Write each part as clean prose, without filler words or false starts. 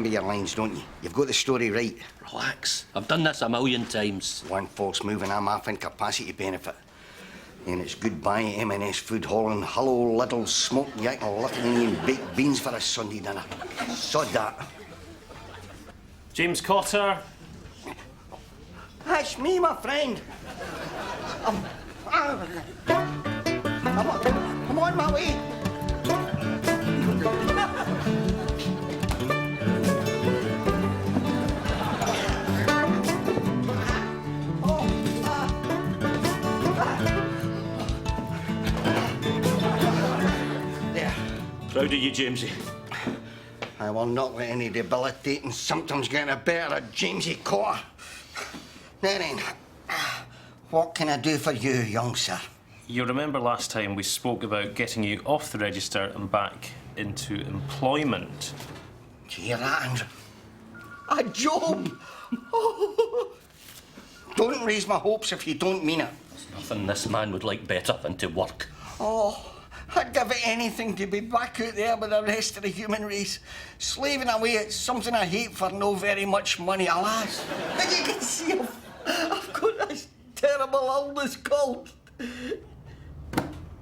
remember your lines, don't you? You've got the story right. Relax. I've done this 1,000,000 times. One false move and I'm off incapacity benefit. And it's goodbye M&S food hauling, hello little smoked yak and Lithuanian baked beans for a Sunday dinner. Sod that. James Cotter. That's me, my friend. I'm on my way. There. Proud of you, Jamesy. I will not let any debilitating symptoms get the better of Jamesy Cotter. Now then, what can I do for you, young sir? You remember last time we spoke about getting you off the register and back into employment. Do you hear that, Andrew? A job! Oh. Don't raise my hopes if you don't mean it. There's nothing this man would like better than to work. Oh, I'd give it anything to be back out there with the rest of the human race. Slaving away at something I hate for no very much money, alas. But you can see I've got this terrible illness called...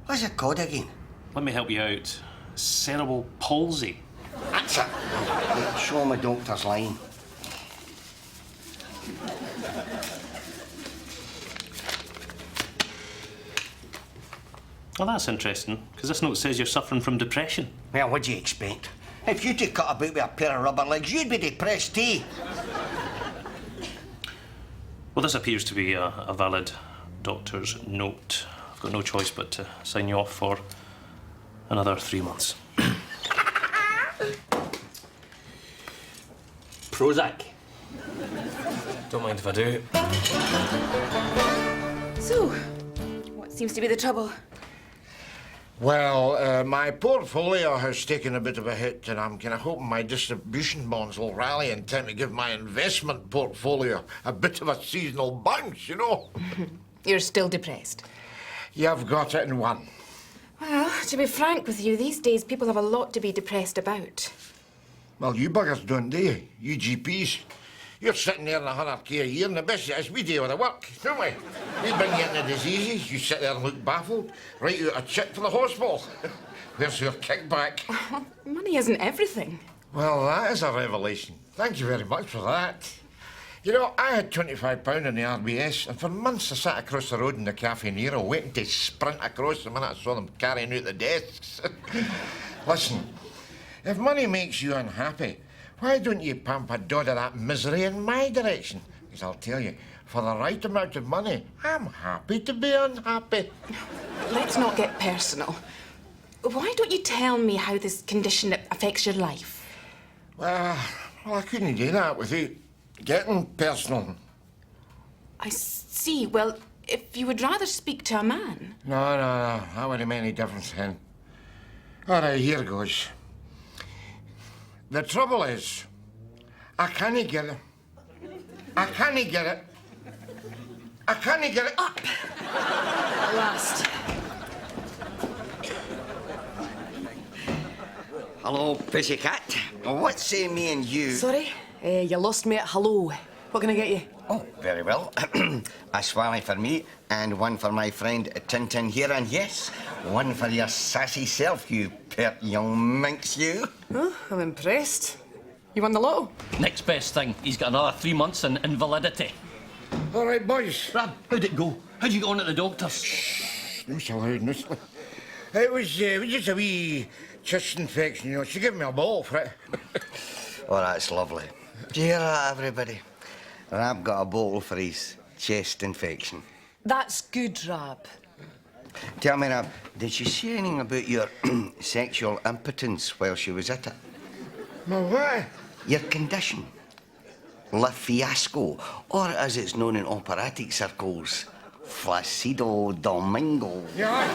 What's it called again? Let me help you out. Cerebral palsy. That's it. Show my doctor's line. Well, that's interesting, because this note says you're suffering from depression. Well, what do you expect? If you two cut about with a pair of rubber legs, you'd be depressed too. Well, this appears to be a valid doctor's note. I've got no choice but to sign you off for another 3 months. Prozac. Don't mind if I do. So, what seems to be the trouble? Well, my portfolio has taken a bit of a hit, and I'm kind of hoping my distribution bonds will rally in time to give my investment portfolio a bit of a seasonal bounce, you know. You're still depressed. You've got it in one. Well, to be frank with you, these days people have a lot to be depressed about. Well, you buggers don't, do you? You GPs. You're sitting there in 100K a year, and the best is we do all the work, don't we? We bring you in the diseases, you sit there and look baffled, write you a cheque for the hospital. Where's your kickback? Money isn't everything. Well, that is a revelation. Thank you very much for that. You know, I had £25 in the RBS, and for months I sat across the road in the Cafe Nero waiting to sprint across the minute I saw them carrying out the desks. Listen, if money makes you unhappy, why don't you pump a dod of that misery in my direction? Because I'll tell you, for the right amount of money, I'm happy to be unhappy. Let's not get personal. Why don't you tell me how this condition affects your life? Well, I couldn't do that without getting personal. I see. Well, if you would rather speak to a man... No, that wouldn't make any difference then. All right, here goes. The trouble is, I can't get it. I can't get it. I can't get it. Up! At last. Hello, pussycat. What say me and you? Sorry, you lost me at hello. What can I get you? Oh, very well. A swally for me, and one for my friend Tintin here, and yes, one for your sassy self, you pert young minx, you. Oh, I'm impressed. You won the lotto? Next best thing, he's got another 3 months in invalidity. All right, boys. Rab, how'd it go? How'd you get on at the doctor's? No so loud, no so loud. It was just a wee chest infection, you know. She gave me a ball for it. Oh, that's lovely. Do you hear that, everybody? Rab got a bottle for his chest infection. That's good, Rab. Tell me, Rab, did she say anything about your sexual impotence while she was at it? No, what? Your condition. Le fiasco, or as it's known in operatic circles, Flacido Domingo. Yeah.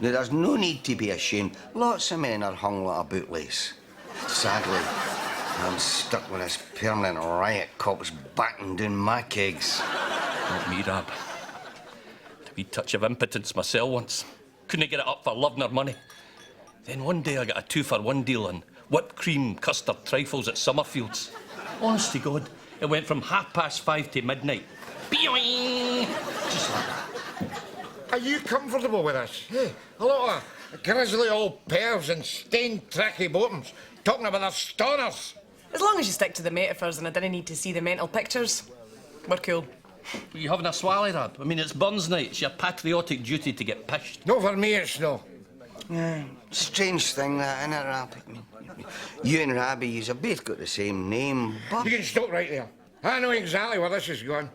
Now, there's no need to be ashamed. Lots of men are hung like a bootlace. Sadly, I'm stuck with this permanent riot cops batting down my kegs. Not me, Rab. Had a wee touch of impotence myself once. Couldn't get it up for love nor money. Then one day I got a 2-for-1 deal, and whipped cream, custard, trifles at Summerfields. Honest to God, it went from 5:30 to midnight. Boing! Just like that. Are you comfortable with this? Hey, a lot of grizzly old pervs and stained tracky bottoms talking about their stoners. As long as you stick to the metaphors and I didn't need to see the mental pictures, we're cool. Are you having a swally, Rab? I mean, it's Burns night. It's your patriotic duty to get pished. No, for me it's no. Yeah, strange thing that, innit, Rab? I mean, you and Rabbi, you've both got the same name, but... You can stop right there. I know exactly where this is going.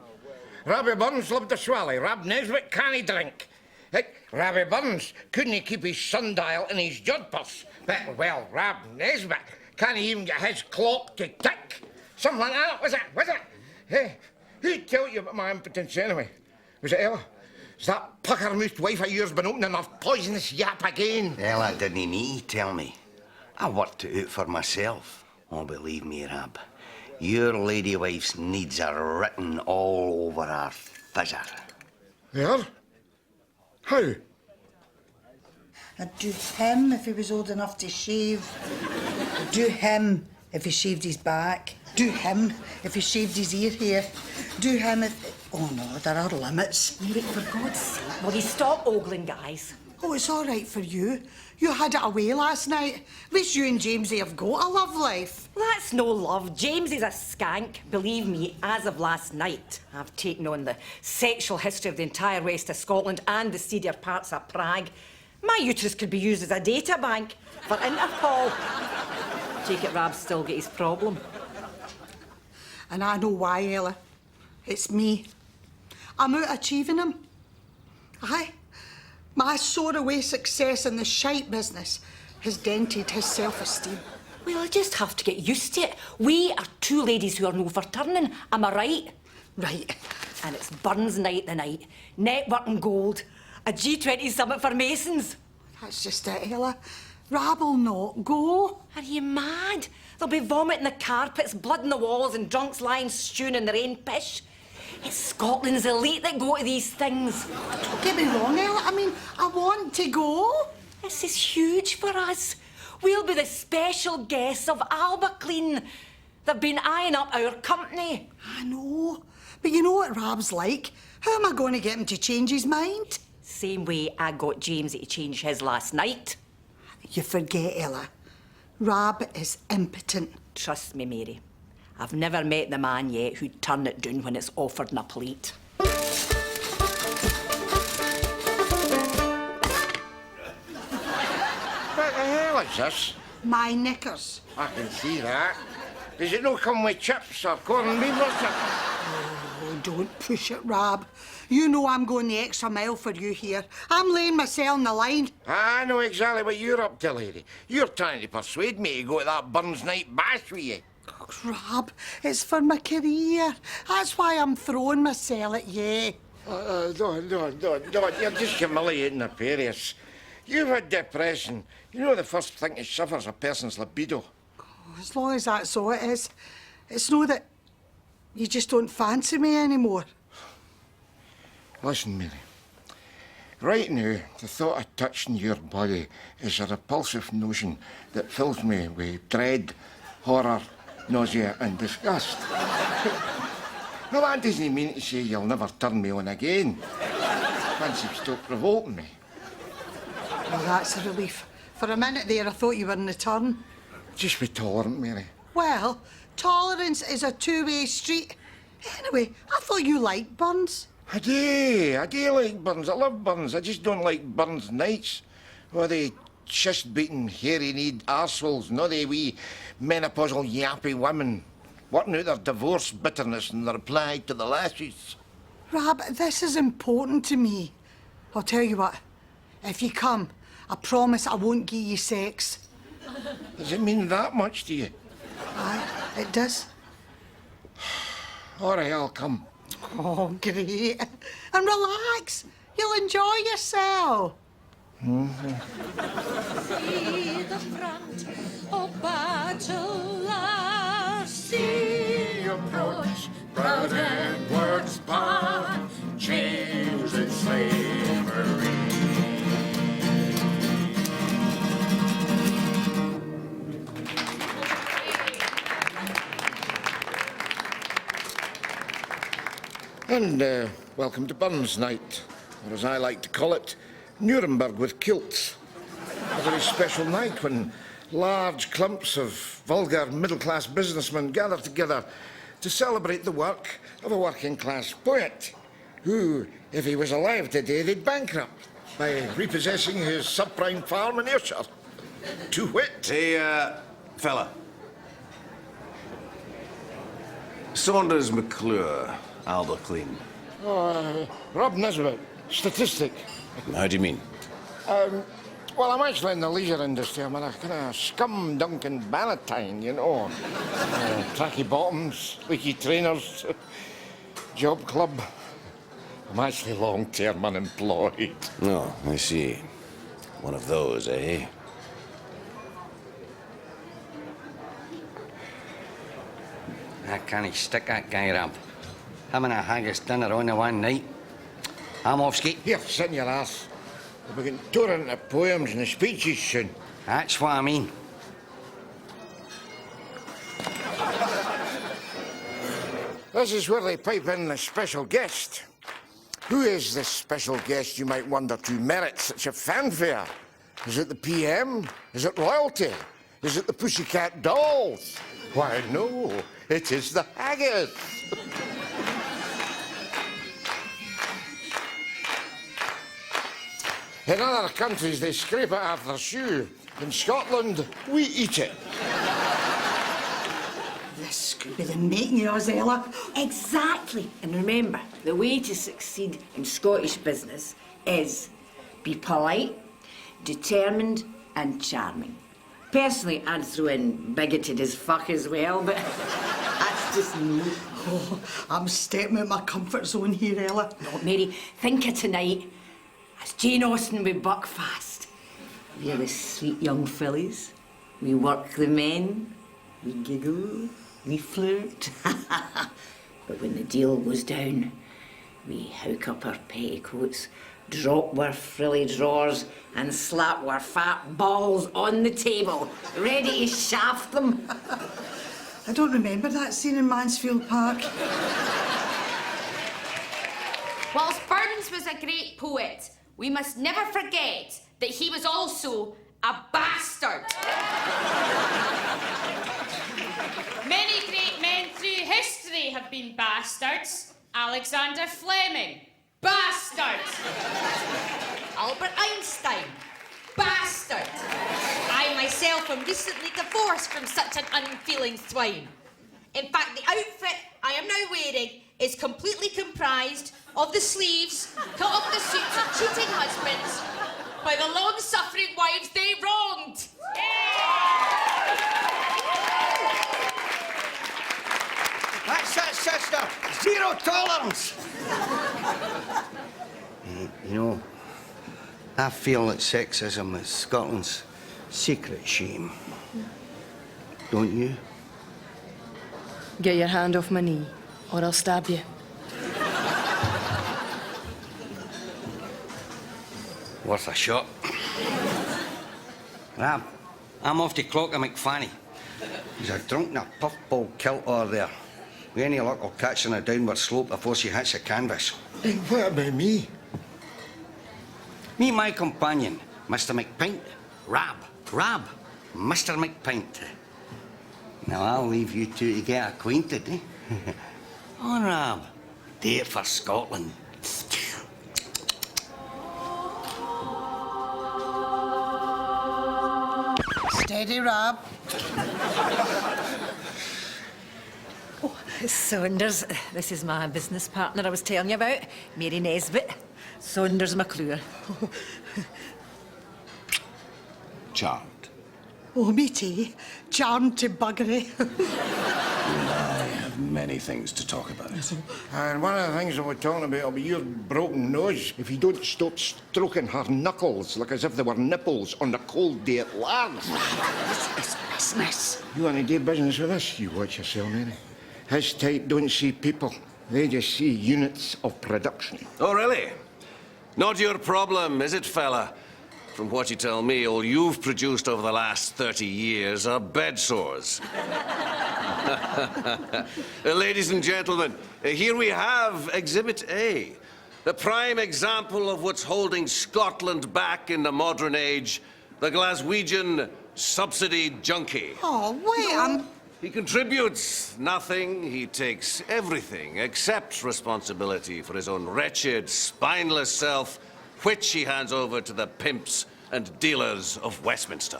Rabbi Burns loved a swally. Rab Nesbitt can't drink. Heck, Rabbi Burns couldn't keep his sundial in his jud purse. But, well, Rab Nesbitt can't even get his clock to tick. Something like that, was it? Hey, who'd tell you about my impotence anyway? Was it Ella? Has that pucker-mouthed wife of yours been opening her poisonous yap again? Ella didn't need to tell me. I worked it out for myself. Oh, believe me, Rab. Your lady wife's needs are written all over her fizzer. They are? How? I'd do him if he was old enough to shave. I'd do him if he shaved his back. Do him if he shaved his ear hair. Do him if... Oh, no, there are limits. Mary, for God's sake, will you stop ogling, guys? Oh, it's all right for you. You had it away last night. At least you and Jamesy have got a love life. That's no love. James is a skank. Believe me, as of last night, I've taken on the sexual history of the entire west of Scotland and the seedier parts of Prague. My uterus could be used as a data bank for Interpol. Take it, Rab's still got his problem. And I know why, Ella. It's me. I'm out achieving him. Aye. My sore-away success in the shite business has dented his self-esteem. Well, I just have to get used to it. We are two ladies who are no for turning. Am I right? Right. And it's Burns night the night. Networking gold. A G20 summit for Masons. That's just it, Ella. Rab will not go. Are you mad? There'll be vomit in the carpets, blood in the walls, and drunks lying stewing in their own pish. It's Scotland's elite that go to these things. Don't get me wrong, Ella. I mean, I want to go. This is huge for us. We'll be the special guests of Albaclean. They've been eyeing up our company. I know. But you know what Rab's like. How am I going to get him to change his mind? Same way I got James to change his last night. You forget, Ella. Rab is impotent. Trust me, Mary. I've never met the man yet who'd turn it down when it's offered in a plate. What the hell is this? My knickers. I can see that. Does it not come with chips or corned beef or something? Oh, don't push it, Rab. You know I'm going the extra mile for you here. I'm laying myself on the line. I know exactly what you're up to, lady. You're trying to persuade me to go to that Burns night bash with you. Oh, Rab, it's for my career. That's why I'm throwing myself at you. Don't. You're just humiliating the Paris. You've had depression. You know the first thing to suffer is a person's libido. Oh, as long as that's all it is. It's no that you just don't fancy me anymore. Listen, Mary. Right now, the thought of touching your body is a repulsive notion that fills me with dread, horror, nausea and disgust. Now, that doesn't mean to say you'll never turn me on again. Once you've stopped revolting me. Well, that's a relief. For a minute there, I thought you were in the turn. Just be tolerant, Mary. Well, tolerance is a two-way street. Anyway, I thought you liked Burns. I do like Burns. I love Burns. I just don't like Burns nights. Well, they chest-beating, hairy-kneed arseholes, not they wee menopausal yappy women working out their divorce bitterness in the reply to the lashes. Rab, this is important to me. I'll tell you what. If you come, I promise I won't give you sex. Does it mean that much to you? Aye, it does. All right, I'll come. Oh, great. And relax. You'll enjoy yourself. See the front of Bachelor, see approach, proud Edward's part, chains and slavery. And welcome to Burns Night, or as I like to call it, Nuremberg with kilts. A very special night when large clumps of vulgar middle-class businessmen gather together to celebrate the work of a working-class poet who, if he was alive today, they'd bankrupt by repossessing his subprime farm in Ayrshire. To wit... Hey, fella. Saunders McClure, Alderclean. Oh, Rab Nesbitt, statistic. How do you mean? Well, I'm actually in the leisure industry. I'm a kind of scum-dunking Bannatyne, you know. Tracky bottoms, leaky trainers, job club. I'm actually long-term unemployed. Oh, I see. One of those, eh? I can't stick that guy, Rab. Him and a haggis dinner on the one night. I'm off skate. Here, sit in your arse. We'll be getting torn into poems and speeches soon. That's what I mean. This is where they pipe in the special guest. Who is this special guest, you might wonder, to merit such a fanfare? Is it the PM? Is it royalty? Is it the Pussycat Dolls? Why, no, it is the haggis. In other countries, they scrape it off their shoe. In Scotland, we eat it. This could be the making of us, Ella. Exactly. And remember, the way to succeed in Scottish business is be polite, determined, and charming. Personally, I'd throw in bigoted as fuck as well, but that's just me. Oh, I'm stepping out my comfort zone here, Ella. No, Mary, think of tonight as Jane Austen with Buckfast. We're the sweet young fillies. We work the men. We giggle. We flirt. But when the deal goes down, we hook up our petticoats, drop our frilly drawers, and slap our fat balls on the table, ready to shaft them. I don't remember that scene in Mansfield Park. Whilst Burns was a great poet, we must never forget that he was also a bastard. Many great men through history have been bastards. Alexander Fleming, bastard. Albert Einstein, bastard. I myself am recently divorced from such an unfeeling swine. In fact, the outfit I am now wearing is completely comprised of the sleeves cut off the suits of cheating husbands by the long-suffering wives they wronged. That's it, sister. Zero tolerance. You know, I feel that sexism is Scotland's secret shame. Don't you? Get your hand off my knee, or I'll stab you. Worth a shot. Rab, I'm off to clock a McFanny. He's a drunk in a puffball kilt over there. With any luck, I'll catch her on a downward slope before she hits the canvas. And what about me? Me, my companion, Mr. McPint. Rab, Mr. McPint. Now, I'll leave you two to get acquainted, eh? On, Rab. Do it for Scotland. Steady, Rab. Oh, Saunders, this is my business partner I was telling you about, Mary Nesbitt. Saunders McClure. Charmed. Oh, me too. Charmed to buggery. I have many things to talk about. And one of the things that we're talking about will be your broken nose if you don't stop stroking her knuckles like as if they were nipples on a cold day at Largs. This is business. You want to do business with us? You watch yourself, Mary. His type don't see people. They just see units of production. Oh, really? Not your problem, is it, fella? From what you tell me, all you've produced over the last 30 years are bed sores. Ladies and gentlemen, here we have Exhibit A, the prime example of what's holding Scotland back in the modern age, the Glaswegian subsidy junkie. Oh, wait, He contributes nothing, he takes everything, accepts responsibility for his own wretched, spineless self, which he hands over to the pimps and dealers of Westminster.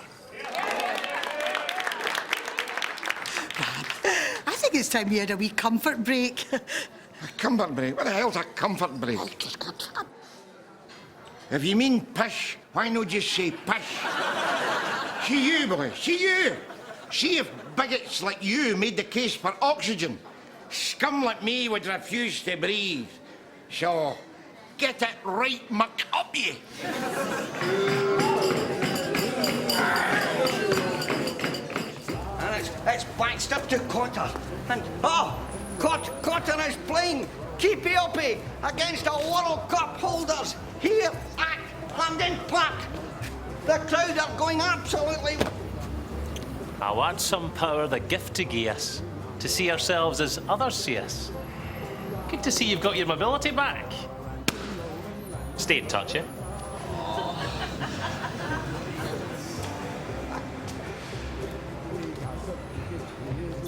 I think it's time we had a wee comfort break. A comfort break? What the hell's a comfort break? If you mean pish, why not just say pish? See you, boy, see you. See if bigots like you made the case for oxygen. Scum like me would refuse to breathe. So, get it right muck up you. And it's patched up to Cotter. And, Cotter is playing keepy-uppy against the World Cup holders here at London Park. The crowd are going absolutely... I want some power the gift to gie us, to see ourselves as others see us. Good to see you've got your mobility back. Stay in touch, eh?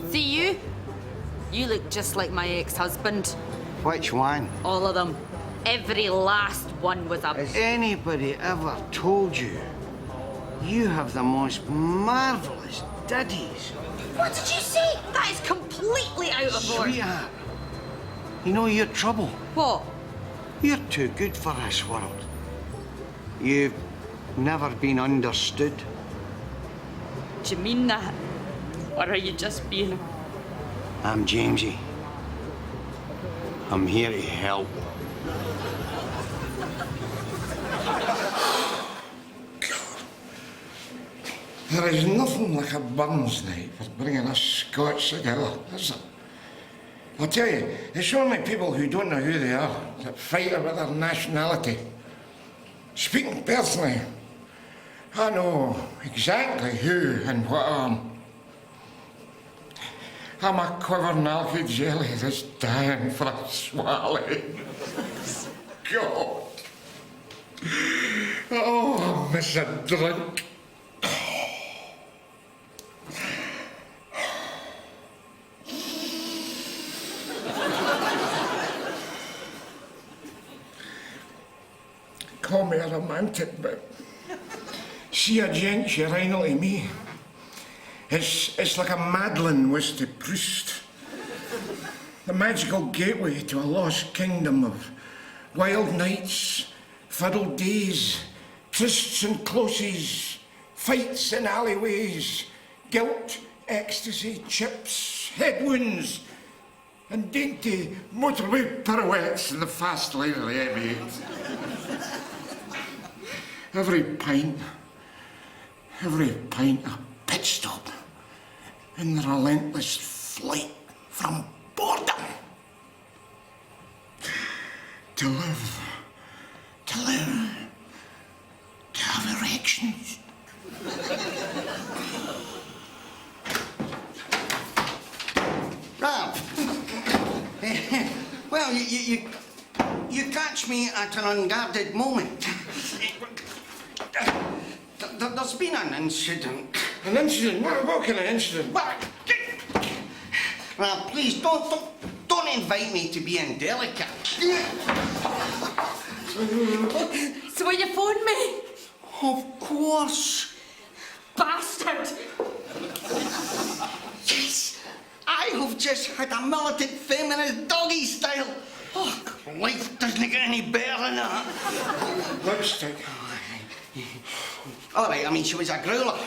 See you? You look just like my ex-husband. Which one? All of them. Every last one was a... Has anybody ever told you you have the most marvellous daddies? What did you say? That is completely out of order. Sweetheart, you know your trouble. What? You're too good for this world. You've never been understood. Do you mean that? Or are you just being... I'm Jamesy. I'm here to help. There is nothing like a Burns night for bringing us Scots together, is there? I'll tell you, it's only people who don't know who they are that fight about their nationality. Speaking personally, I know exactly who and what I am. I'm a quivering alky jelly that's dying for a swallow. God. Oh, I miss a drink. Call me a romantic, but see a gent, you're rhinal to me. It's like a Madeline was to Proust. The magical gateway to a lost kingdom of wild nights, fuddled days, trysts and closes, fights in alleyways, guilt, ecstasy, chips, head wounds, and dainty motorway pirouettes in the fast lane of the M8. Every pint a pit stop in the relentless flight from boredom. To live, to have erections. Rab, well, you catch me at an unguarded moment. There's been an incident. An incident? What kind of incident? Rab, please don't invite me to be indelicate. So will you phone me? Of course. Bastard! Yes, I have just had a militant feminist doggy style. Oh, life doesn't get any better than that. Lipstick. All right, I mean, she was a growler,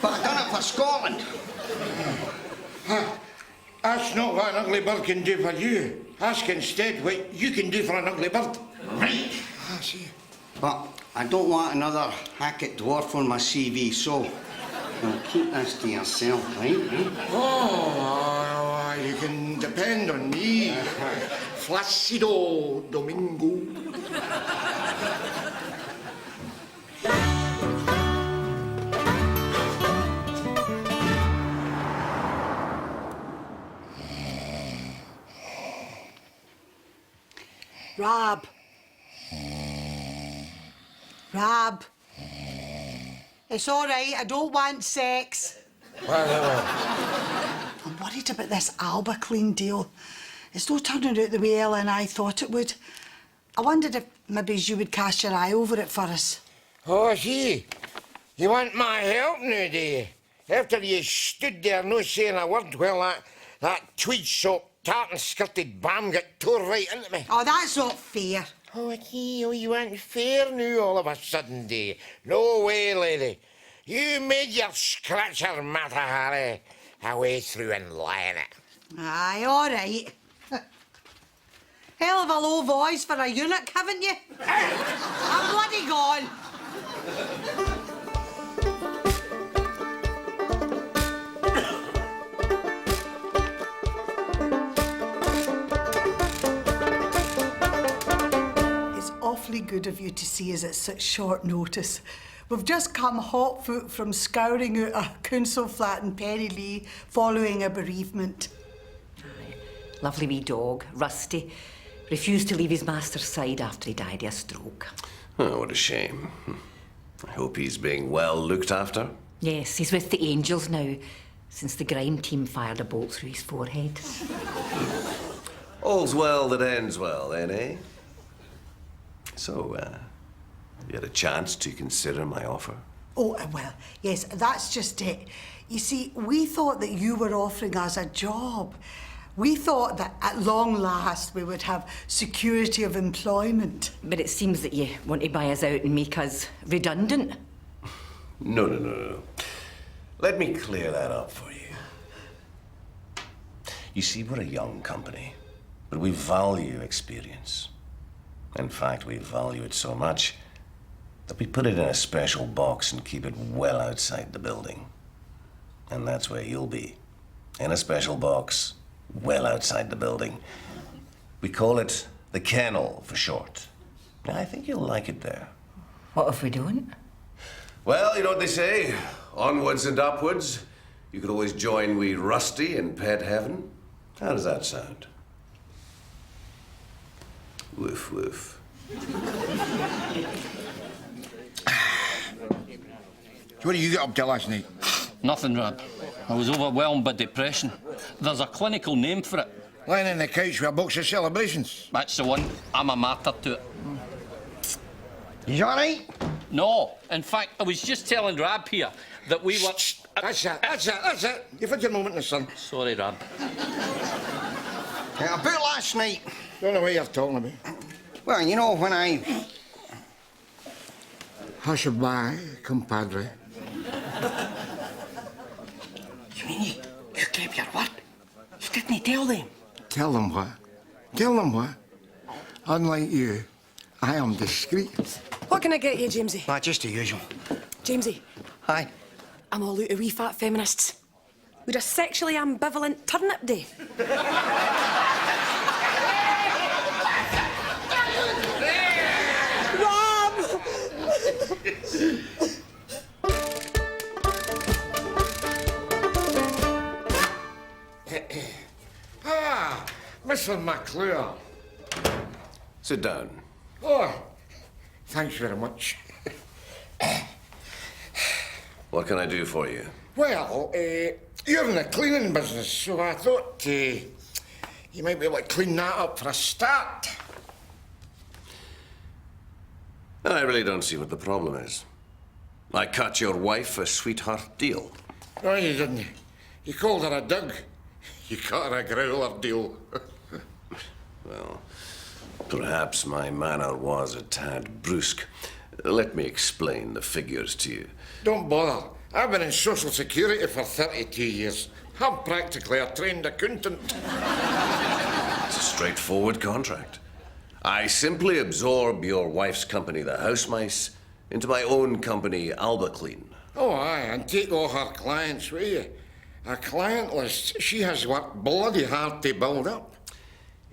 but I done it for Scotland. That's not what an ugly bird can do for you. Ask instead what you can do for an ugly bird. Right. I see. But I don't want another Hackett dwarf on my CV, so you'll keep this to yourself, right? Oh, you can depend on me. Flacido Domingo. Rab. Rab. It's all right, I don't want sex. I'm worried about this Albaclean deal. It's not turning out the way Ella and I thought it would. I wondered if maybe you would cast your eye over it for us. Oh, gee. You want my help now, do you? After you stood there no saying a word while that tweed-soaked, tartan-skirted bam got tore right into me. Oh, that's not fair. Oh, gee, oh, you want fair now all of a sudden, do you? No way, lady. You made your scratcher matter, Harry. Away through and lying it. Aye, all right. Hell of a low voice for a eunuch, haven't you? I'm bloody gone. It's awfully good of you to see us at such short notice. We've just come hot foot from scouring out a council flat in Pennylee following a bereavement. Lovely wee dog, Rusty. Refused to leave his master's side after he died of a stroke. Oh, what a shame. I hope he's being well looked after. Yes, he's with the Angels now, since the grime team fired a bolt through his forehead. All's well that ends well, then, eh? So, you had a chance to consider my offer? Oh, well, yes, that's just it. You see, we thought that you were offering us a job. We thought that at long last we would have security of employment. But it seems that you want to buy us out and make us redundant. No. Let me clear that up for you. You see, we're a young company, but we value experience. In fact, we value it so much that we put it in a special box and keep it well outside the building. And that's where you'll be, in a special box, well outside the building. We call it the kennel for short. I think you'll like it there. What if we don't? Well, you know what they say, onwards and upwards. You could always join wee Rusty in pet heaven. How does that sound? Woof, woof. So what did you get up to last night? Nothing, Rab. I was overwhelmed by depression. There's a clinical name for it. Lying on the couch with a box of celebrations. That's the one. I'm a martyr to it. You all right? No. In fact, I was just telling Rab here that we were... That's it. You've had your moment in the sun. Sorry, Rab. About last night. Don't know what you're talking about. Well, you know, when I... Hush by, compadre. You mean you kept your word? You didn't tell them? Tell them what? Tell them what? Unlike you, I am discreet. What can I get you, Jamesy? Just the usual. Jamesy. Hi. I'm all out of wee fat feminists. We're a sexually ambivalent turnip day. Mr. McClure. Sit down. Oh, thanks very much. What can I do for you? Well, you're in the cleaning business, so I thought you might be able to clean that up for a start. I really don't see what the problem is. I cut your wife a sweetheart deal. No, you didn't. You called her a Doug. You cut her a growler deal. Well, perhaps my manner was a tad brusque. Let me explain the figures to you. Don't bother. I've been in social security for 32 years. I'm practically a trained accountant. It's a straightforward contract. I simply absorb your wife's company, the House Mice, into my own company, Albaclean. Oh, aye, and take all her clients with you. A client list she has worked bloody hard to build up.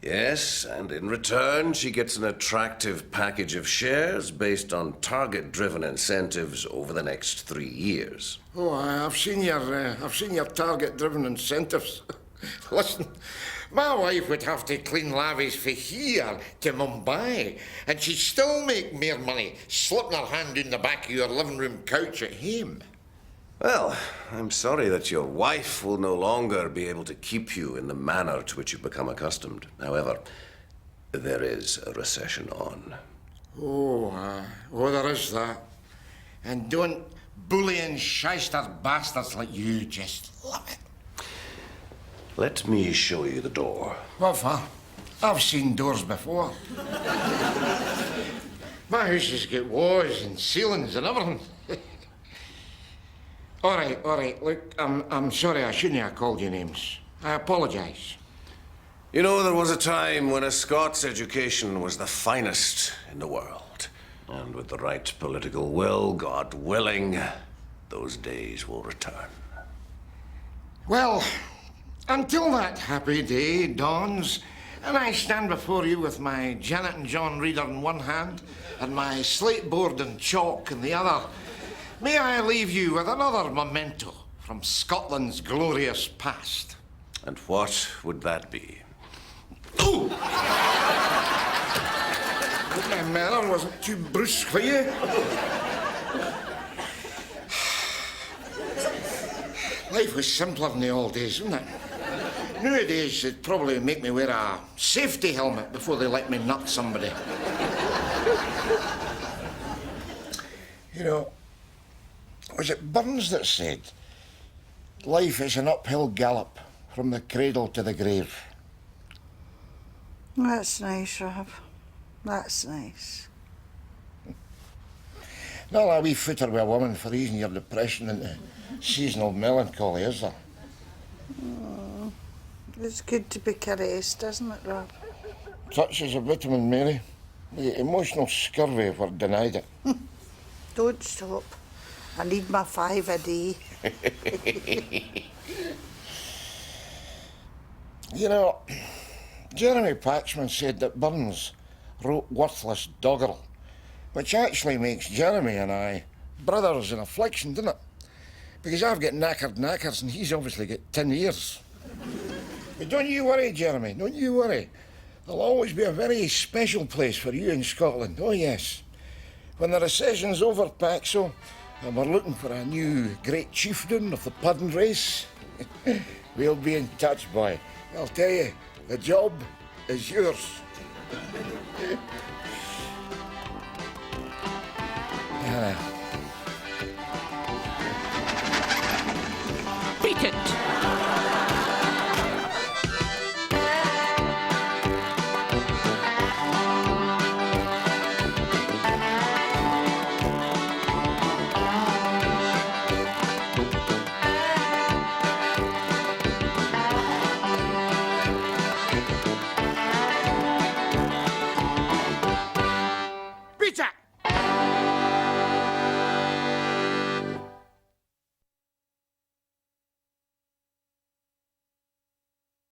Yes, and in return, she gets an attractive package of shares based on target-driven incentives over the next 3 years. Oh, aye, I've seen your target-driven incentives. Listen, My wife would have to clean lavies from here to Mumbai, and she'd still make more money slipping her hand in the back of your living room couch at home. Well, I'm sorry that your wife will no longer be able to keep you in the manner to which you've become accustomed. However, there is a recession on. Oh, there is that. And don't bullying shyster bastards like you just love it. Let me show you the door. What for? I've seen doors before. My house has got walls and ceilings and everything. All right. Look, I'm sorry I shouldn't have called you names. I apologise. You know, there was a time when a Scots education was the finest in the world. And with the right political will, God willing, those days will return. Well, until that happy day dawns, and I stand before you with my Janet and John reader in one hand and my slate board and chalk in the other, may I leave you with another memento from Scotland's glorious past. And what would that be? Ooh! Hope my manner wasn't too brusque for you. Life was simpler in the old days, wasn't it? Nowadays, they'd probably make me wear a safety helmet before they let me nut somebody. You know, was it Burns that said, life is an uphill gallop from the cradle to the grave? That's nice, Rab. That's nice. Not a wee footer with a woman for easing your depression into seasonal melancholy, is there? Oh, it's good to be caressed, isn't it, Rab? Touches of vitamin, Mary. The emotional scurvy if we're denied it. Don't stop. I need my 5 a day. You know, Jeremy Paxman said that Burns wrote worthless doggerel, which actually makes Jeremy and I brothers in affliction, doesn't it? Because I've got knackered knackers and he's obviously got 10 years. But don't you worry, Jeremy, don't you worry. There'll always be a very special place for you in Scotland, oh yes. When the recession's over, Paxo, and we're looking for a new great chieftain of the pudding race, we'll be in touch, boy. I'll tell you, the job is yours.